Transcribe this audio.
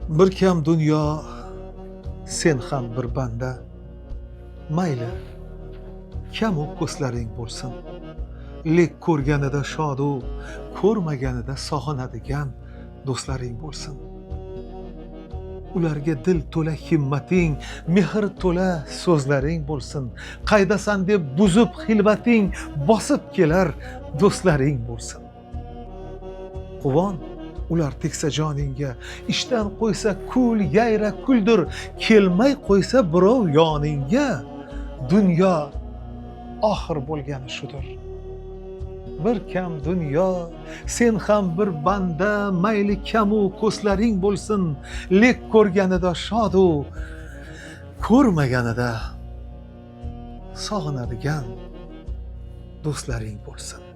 Bir kam dunyo, sen ham bir banda. Mayli, kamu ko'zlaring bo'lsin. Lek ko'rganida shodu, ko'rmaganida sog'inadigan do'stlaring bo'lsin. Ularga dil to'la himmating, mehr to'la so'zlaring bo'lsin. Qaydasan deb buzib xilvating, bosib kelar do'stlaring bo'lsin. Quvon, ular tegsa joningga, ishdan qo'ysa kul, yayra kuldir, kelmay qo'ysa birov yoningga. Dunyo oxir bo'lgani shudir. Bir kam dunyo, sen ham bir banda, mayli kamu ko'zlaring bo'lsin. Lek ko'rganida shodu, ko'rmaganida sog'inadigan do'stlaring bo'lsin.